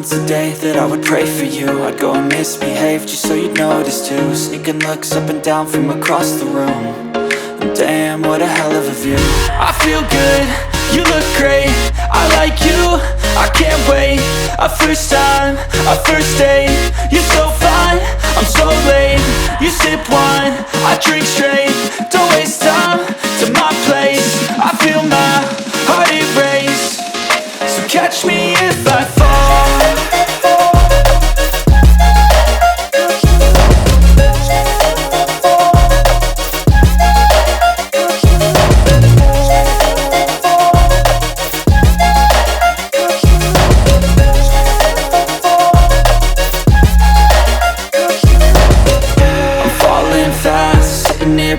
once a day that I would pray for you. I'd go and misbehave just so you'd notice too. Sneaking looks up and down from across the room. And damn, what a hell of a view. I feel good, you look great, I like you, I can't wait. A first time, a first date, you're so fine, I'm so late. You sip wine, I drink straight, don't waste time to my place. I feel my heart erase, so catch me if I fall.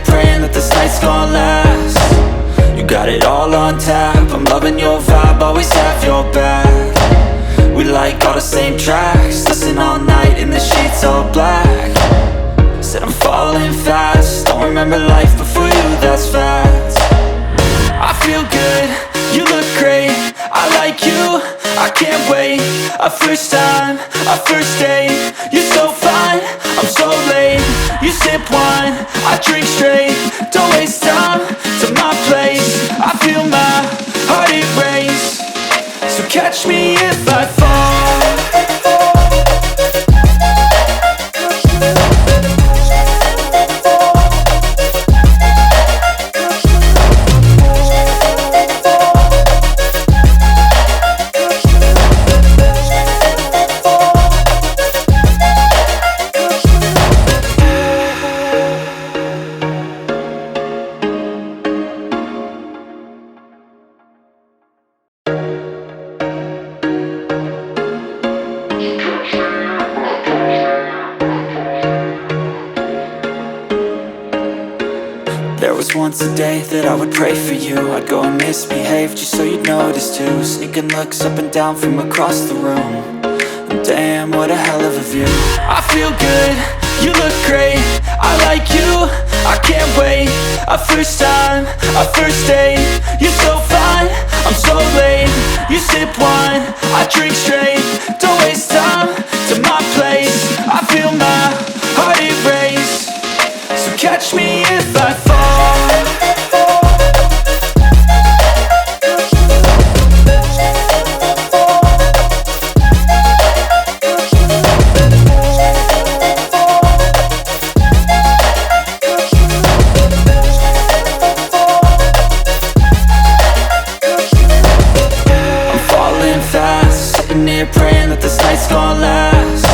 Praying that this night's gonna last. You got it all on tap, I'm loving your vibe, always have your back. We like all the same tracks, listen all night in the sheets all black. Said I'm falling fast, don't remember life before you, that's fact. I feel good, you look great, I like you, I can't wait. A first time, a first date, you're so fine, I'm so late. You sip wine, I drink straight, don't waste time to my place. I feel my heart erase, so catch me if I fall. There was once a day that I would pray for you. I'd go and misbehave just so you'd notice too. Sneaking looks up and down from across the room. And damn, what a hell of a view. I feel good, you look great, I like you, I can't wait. A first time, a first date, you're so fine, I'm so late. You sip wine, I drink straight, don't waste time to my place. I feel my heart erase, so catch me if I fall. Praying that this night's gonna last.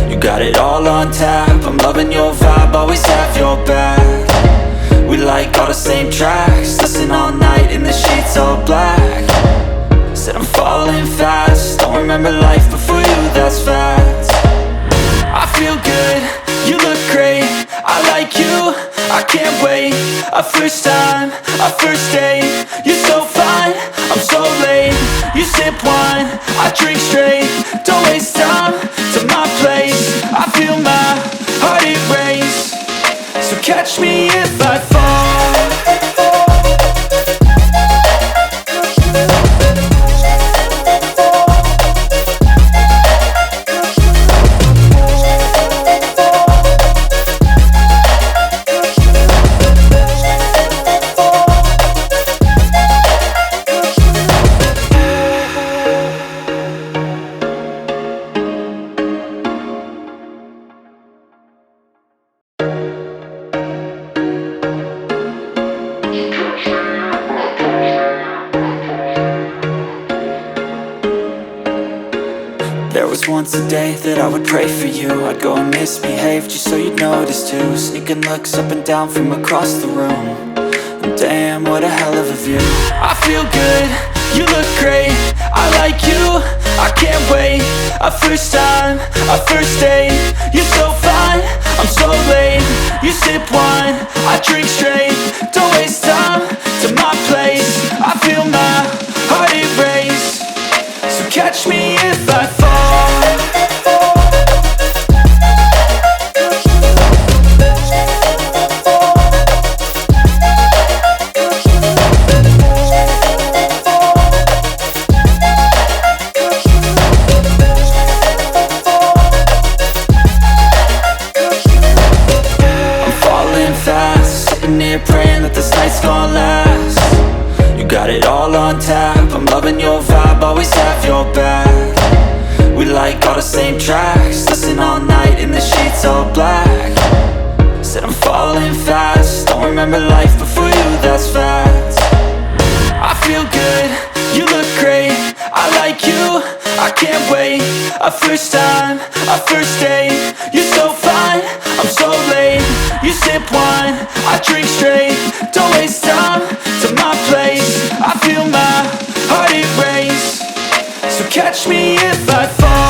You got it all on tap, I'm loving your vibe, always have your back. We like all the same tracks, listen all night in the sheets all black. Said I'm falling fast, don't remember life before you, that's fact. I feel good, you look great, I like you, I can't wait. A first time, a first date, you're so fine, I'm so late. You sip wine, I drink straight, don't waste time to my place. I feel my heart erase, so catch me if I fall. There was once a day that I would pray for you. I'd go and misbehave just so you'd notice too. Sneaking looks up and down from across the room. And damn, what a hell of a view. I feel good, you look great, I like you, I can't wait. A first time, a first date, you're so fine, I'm so late. You sip wine, I drink straight, don't waste time to my place. I feel my heart erase, so catch me if I fall. sipping here, praying that this night's gonna last. You got it all on tap, I'm loving your vibe, always have your back. We like all the same tracks, listen all night in the sheets all black. Said I'm falling fast, don't remember life before you, that's fact. I feel good, you look great, I like you, I can't wait. A first time, a first date, you're so fine, I'm so late. You sip wine, I drink straight, don't waste time to my place. I feel my heart erase, so catch me if I fall.